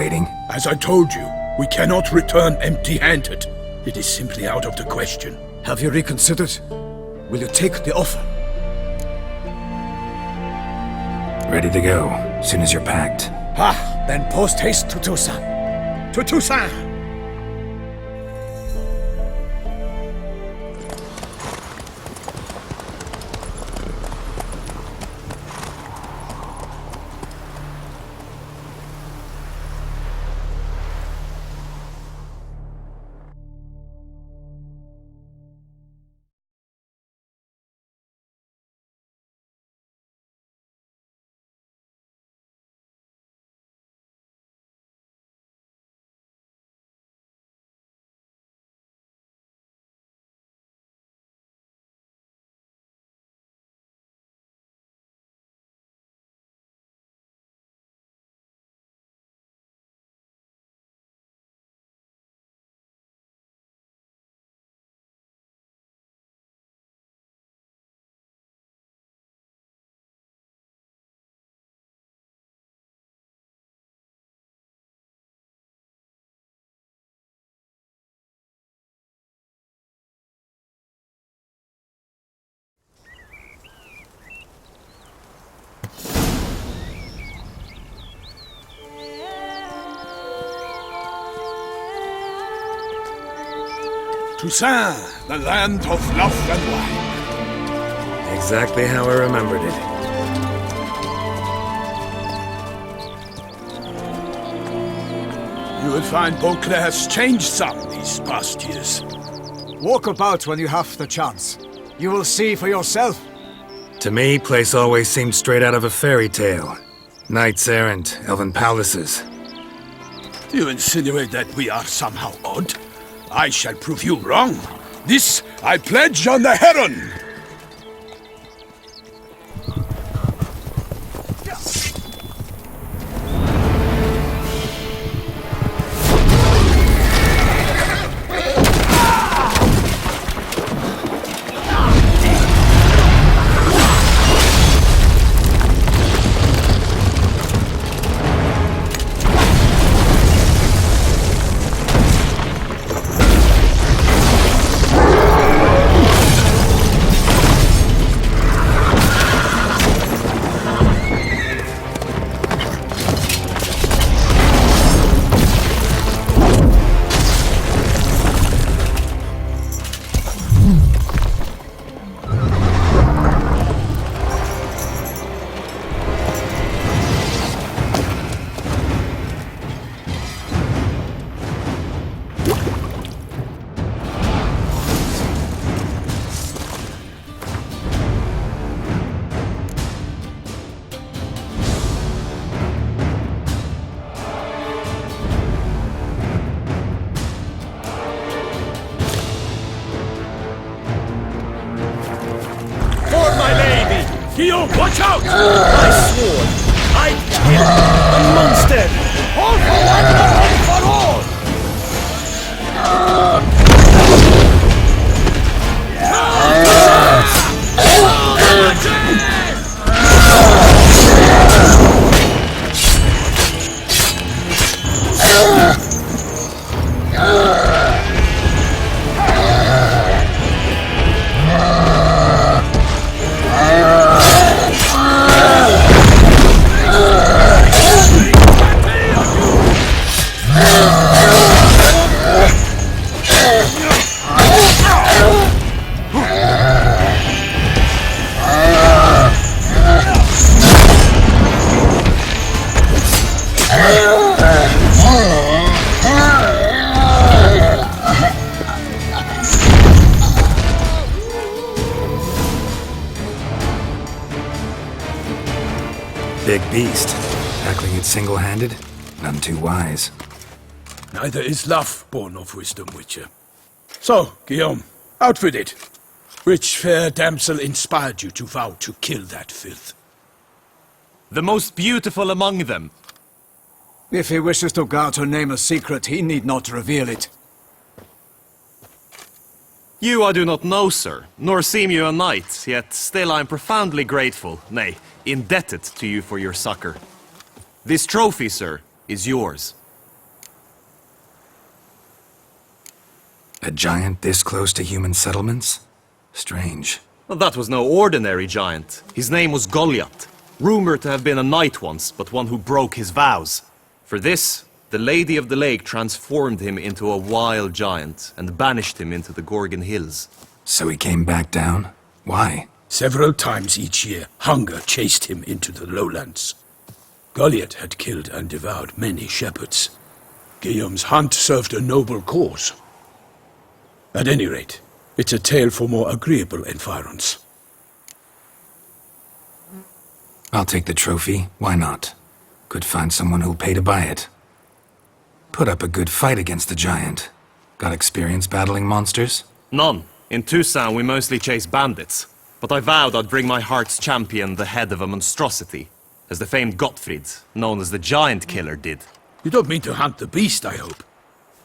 waiting? As I told you, we cannot return empty-handed. It is simply out of the question. Have you reconsidered? Will you take the offer? Ready to go, as soon as you're packed. Ah, then post haste to Toussaint. To Toussaint! Toussaint, the land of love and wine. Exactly how I remembered it. You will find Beauclair has changed some these past years. Walk about when you have the chance. You will see for yourself. To me, place always seemed straight out of a fairy tale. Knights errant, elven palaces. Do you insinuate that we are somehow odd? I shall prove you wrong. This I pledge on the Heron! Guillaume, watch out! I swore I'd kill the monster! All for one and one for all! Big beast. Tackling it single-handed? None too wise. Neither is love born of wisdom, Witcher. So, Guillaume, out with it. Which fair damsel inspired you to vow to kill that filth? The most beautiful among them. If he wishes to guard her name a secret, he need not reveal it. You I do not know, sir, nor seem you a knight, yet still I am profoundly grateful, nay, indebted to you for your succor. This trophy, sir, is yours. A giant this close to human settlements? Strange. Well, that was no ordinary giant. His name was Goliath. Rumored to have been a knight once, but one who broke his vows. For this, the Lady of the Lake transformed him into a wild giant and banished him into the Gorgon Hills. So he came back down? Why? Several times each year, hunger chased him into the lowlands. Goliath had killed and devoured many shepherds. Guillaume's hunt served a noble cause. At any rate, it's a tale for more agreeable environs. I'll take the trophy. Why not? Could find someone who'll pay to buy it. Put up a good fight against the giant. Got experience battling monsters? None. In Tucson, we mostly chase bandits. But I vowed I'd bring my heart's champion the head of a monstrosity, as the famed Gottfried, known as the Giant Killer, did. You don't mean to hunt the beast, I hope.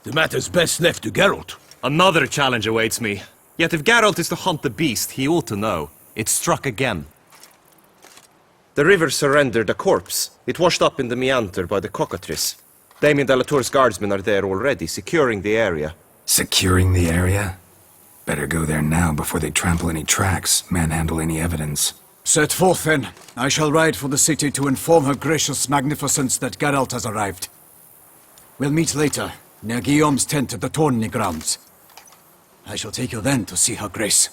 The matter's best left to Geralt. Another challenge awaits me. Yet if Geralt is to hunt the beast, he ought to know. It struck again. The river surrendered a corpse. It washed up in the meander by the cockatrice. Damien de la Tour's guardsmen are there already, securing the area. Securing the area? Better go there now before they trample any tracks, manhandle any evidence. Set forth, then. I shall ride for the city to inform her gracious magnificence that Geralt has arrived. We'll meet later, near Guillaume's tent at the Tourney grounds. I shall take you then to see her grace.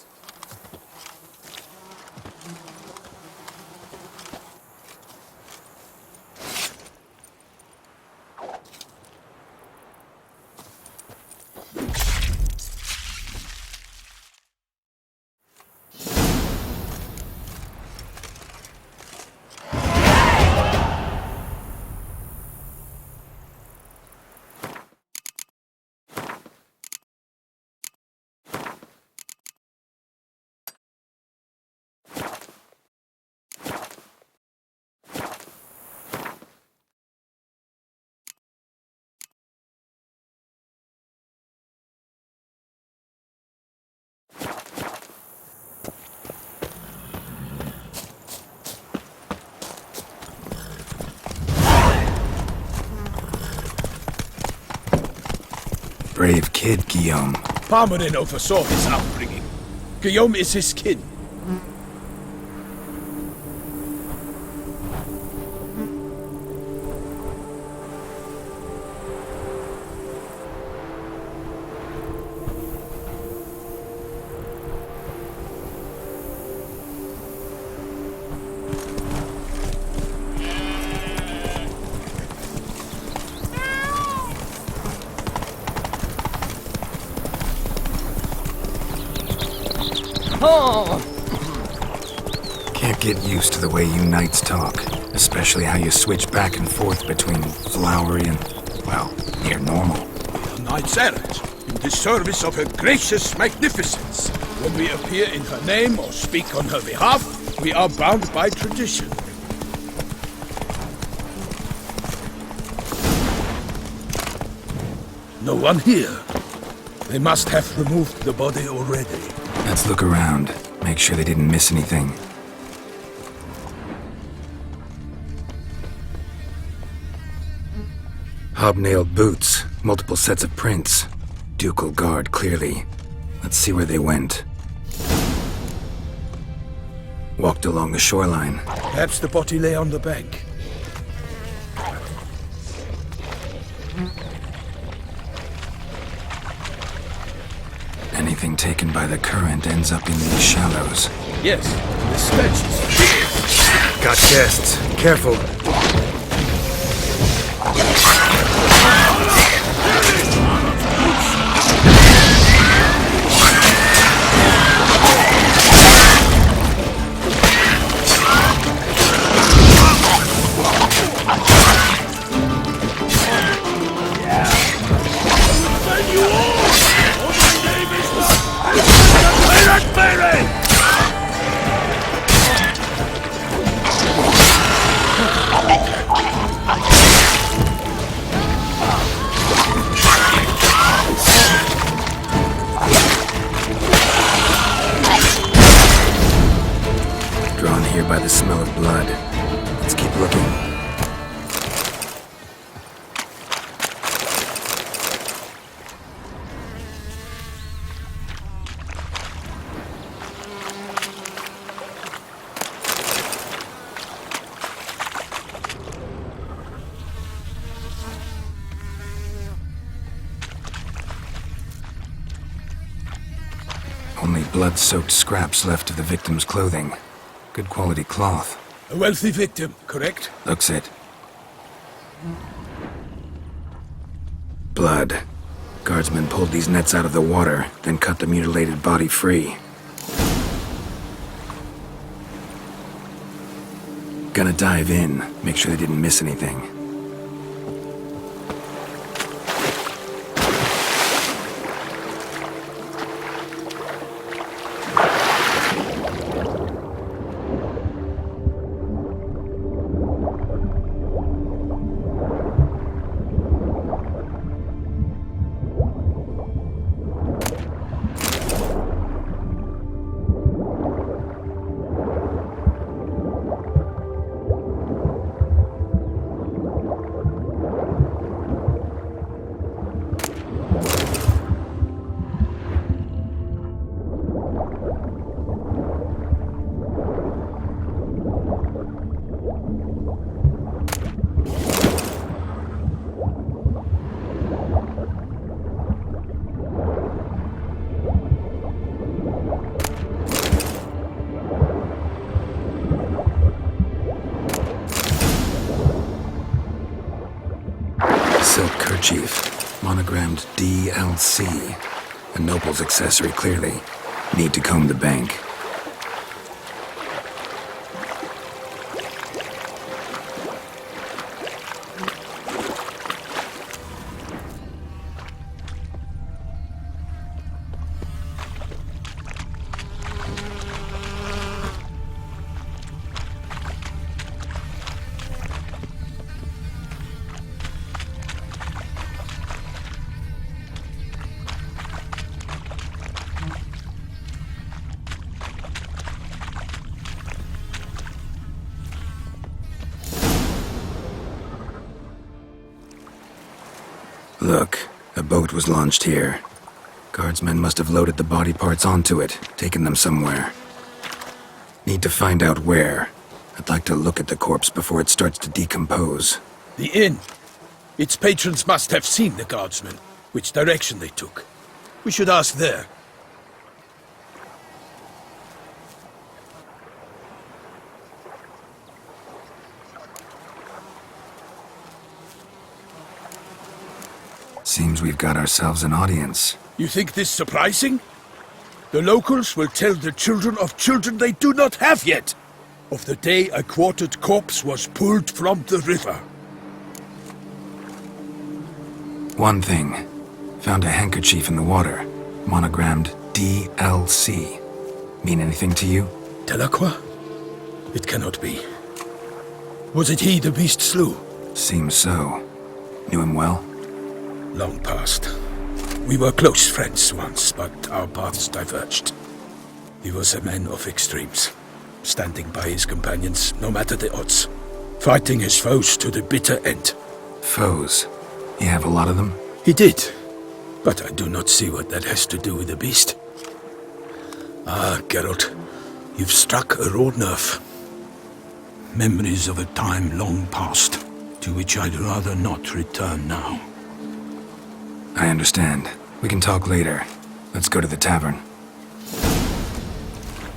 Brave kid, Guillaume. Parmanin oversaw his upbringing. Guillaume is his kin. Can't get used to the way you knights talk, especially how you switch back and forth between flowery and, well, near normal. We are knights errant, in the service of her gracious magnificence. When we appear in her name or speak on her behalf, we are bound by tradition. No one here. They must have removed the body already. Let's look around, make sure they didn't miss anything. Hobnailed boots, multiple sets of prints. Ducal guard, clearly. Let's see where they went. Walked along the shoreline. Perhaps the body lay on the bank. Anything taken by the current ends up in these shallows. Yes, the stench is Got guests. Careful. Only blood-soaked scraps left of the victim's clothing. Good quality cloth. A wealthy victim, correct? Looks it. Blood. Guardsmen pulled these nets out of the water, then cut the mutilated body free. Gonna dive in, make sure they didn't miss anything. Silk kerchief, monogrammed DLC. A noble's accessory, clearly. Need to comb the bank. Look, a boat was launched here. Guardsmen must have loaded the body parts onto it, taken them somewhere. Need to find out where. I'd like to look at the corpse before it starts to decompose. The inn. Its patrons must have seen the guardsmen, which direction they took. We should ask there. Seems we've got ourselves an audience. You think this surprising? The locals will tell the children of children they do not have yet, of the day a quartered corpse was pulled from the river. One thing. Found a handkerchief in the water. Monogrammed DLC. Mean anything to you? Delacroix? It cannot be. Was it he the beast slew? Seems so. Knew him well? Long past. We were close friends once, but our paths diverged. He was a man of extremes, standing by his companions no matter the odds, fighting his foes to the bitter end. Foes? You have a lot of them? He did, but I do not see what that has to do with the beast. Ah, Geralt, you've struck a raw nerve. Memories of a time long past, to which I'd rather not return now. I understand. We can talk later. Let's go to the tavern.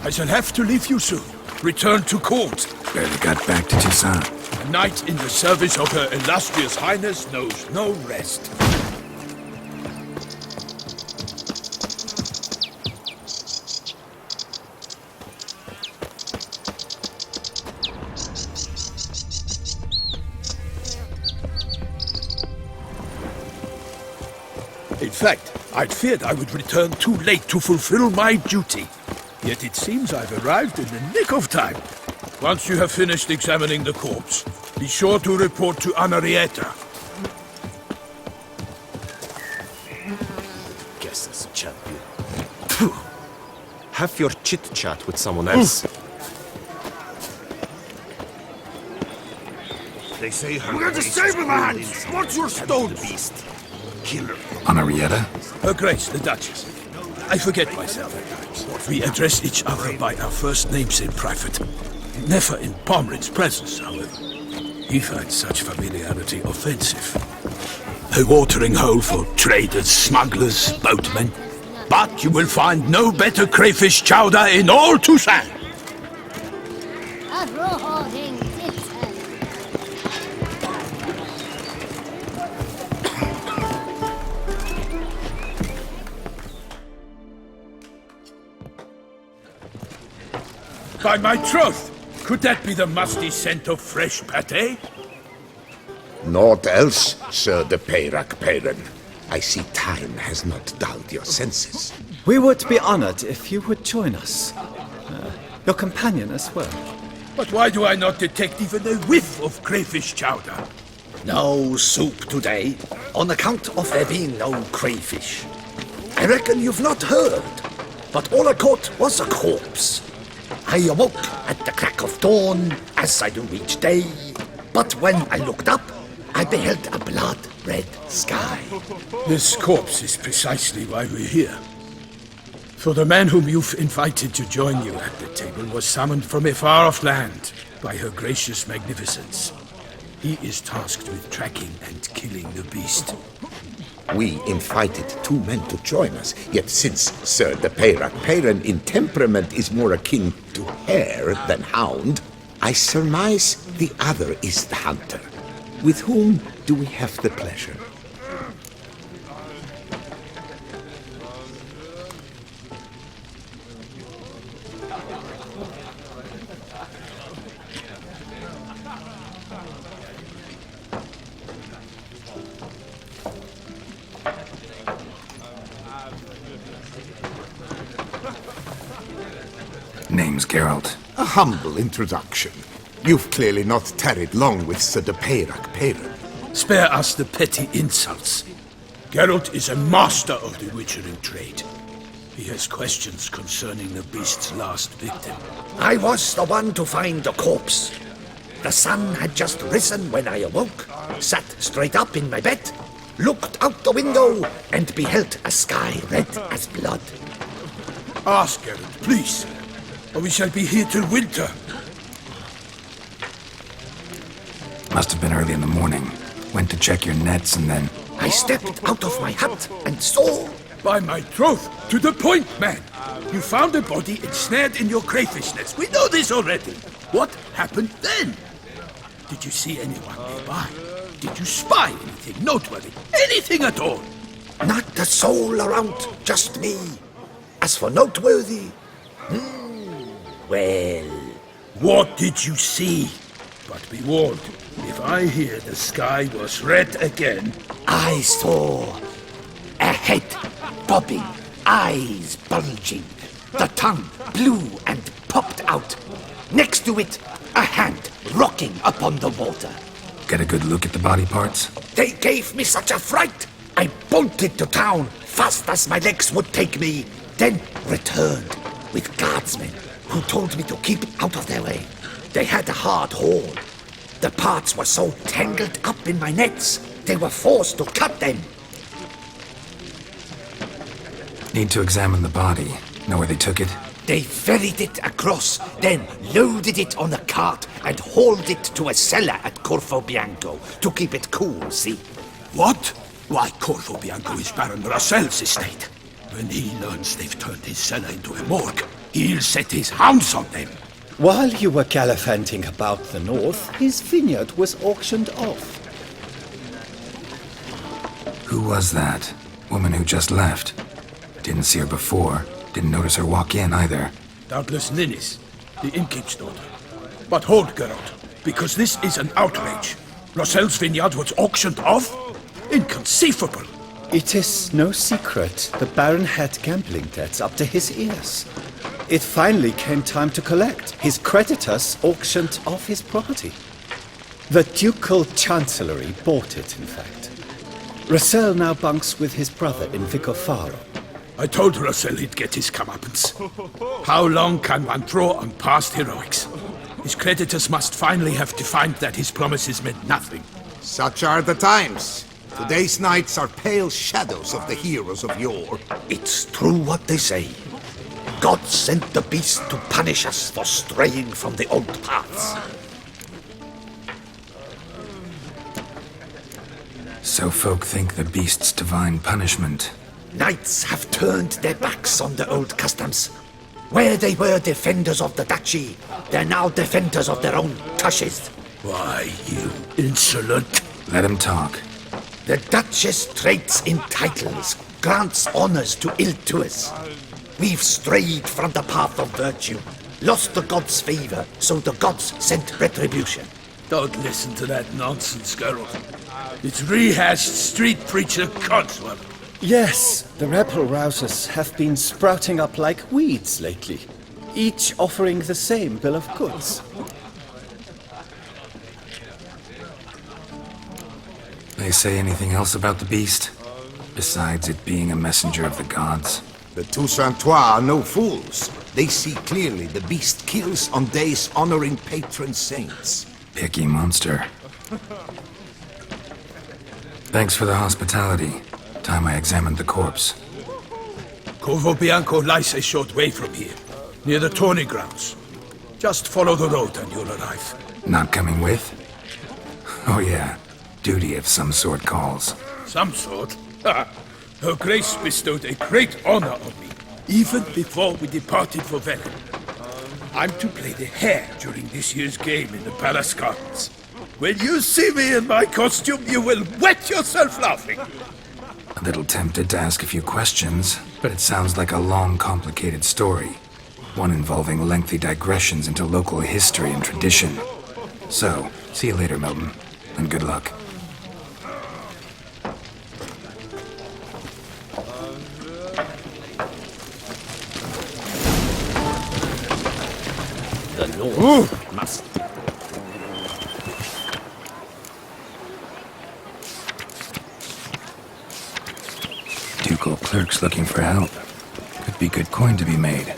I shall have to leave you soon. Return to court. Barely got back to Toussaint. A knight in the service of Her Illustrious Highness knows no rest. In fact, I'd feared I would return too late to fulfill my duty. Yet it seems I've arrived in the nick of time. Once you have finished examining the corpse, be sure to report to Anarietta. Guess that's a champion. Phew. Have your chit-chat with someone else. They say her. We're going to save him, man! What's your stone? Beast. Killer. Anarietta? Her Grace, the Duchess. I forget myself at times. We address each other by our first names in private. Never in Pomrin's presence, however. He finds such familiarity offensive. A watering hole for traders, smugglers, boatmen. But you will find no better crayfish chowder in all Tucson. By my troth, could that be the musty scent of fresh pate? Naught else, Sir de Peyrac Peyren. I see time has not dulled your senses. We would be honored if you would join us. Your companion as well. But why do I not detect even a whiff of crayfish chowder? No soup today, on account of there being no crayfish. I reckon you've not heard, but all I caught was a corpse. I awoke at the crack of dawn, as I do each day, but when I looked up, I beheld a blood-red sky. This corpse is precisely why we're here. For the man whom you've invited to join you at the table was summoned from a far-off land by her gracious magnificence. He is tasked with tracking and killing the beast. We invited 2 men to join us, yet since Sir de Peyrac Peyren in temperament is more akin to hare than hound, I surmise the other is the hunter. With whom do we have the pleasure? Name's Geralt. A humble introduction. You've clearly not tarried long with Sir de Peyrac Peyren. Spare us the petty insults. Geralt is a master of the witchering trade. He has questions concerning the beast's last victim. I was the one to find the corpse. The sun had just risen when I awoke, sat straight up in my bed, looked out the window, and beheld a sky red as blood. Ask Geralt, please, or we shall be here till winter. Must have been early in the morning. Went to check your nets and then... I stepped out of my hut and saw... By my troth, to the point, man. You found a body ensnared in your crayfish nest. We know this already. What happened then? Did you see anyone nearby? Did you spy anything noteworthy? Anything at all? Not a soul around, just me. As for noteworthy... well... What did you see? But be warned, if I hear the sky was red again... I saw a head bobbing, eyes bulging, the tongue blue and popped out. Next to it, a hand rocking upon the water. Get a good look at the body parts? They gave me such a fright. I bolted to town fast as my legs would take me, then returned with guardsmen who told me to keep out of their way. They had a hard haul. The parts were so tangled up in my nets, they were forced to cut them. Need to examine the body. Know where they took it? They ferried it across, then loaded it on a cart and hauled it to a cellar at Corvo Bianco to keep it cool, see? What? Why, Corvo Bianco is Baron Russell's estate. When he learns they've turned his cellar into a morgue, he'll set his hounds on them. While you were gallivanting about the north, his vineyard was auctioned off. Who was that? Woman who just left. Didn't see her before. Didn't notice her walk in either. Doubtless Ninnis, the innkeep's daughter. But hold, Geralt, because this is an outrage. Russell's vineyard was auctioned off? Inconceivable! It is no secret the Baron had gambling debts up to his ears. It finally came time to collect. His creditors auctioned off his property. The Ducal Chancellery bought it, in fact. Russell now bunks with his brother in Vicofaro. I told Russell he'd get his comeuppance. How long can one draw on past heroics? His creditors must finally have defined that his promises meant nothing. Such are the times. Today's knights are pale shadows of the heroes of yore. It's true what they say. God sent the beast to punish us for straying from the old paths. So folk think the beast's divine punishment. Knights have turned their backs on the old customs. Where they were defenders of the duchy, they're now defenders of their own tushes. Why, you insolent... Let him talk. The Duchess trades in titles, grants honors to ill-doers. We've strayed from the path of virtue, lost the gods' favor, so the gods sent retribution. Don't listen to that nonsense, Geralt. It's rehashed street preacher codswell. Yes, the rebel rousers have been sprouting up like weeds lately, each offering the same bill of goods. They say anything else about the beast? Besides it being a messenger of the gods? The Toussaintois are no fools. They see clearly the beast kills on days honoring patron saints. Picky monster. Thanks for the hospitality. Time I examined the corpse. Corvo Bianco lies a short way from here, near the tourney grounds. Just follow the road and you'll arrive. Not coming with? Oh yeah, duty of some sort calls. Some sort? Her Grace bestowed a great honor on me, even before we departed for Velen. I'm to play the hare during this year's game in the palace gardens. When you see me in my costume, you will wet yourself laughing. A little tempted to ask a few questions, but it sounds like a long, complicated story. One involving lengthy digressions into local history and tradition. So, see you later, Milton, and good luck. The Lord must... Ducal clerks looking for help. Could be good coin to be made.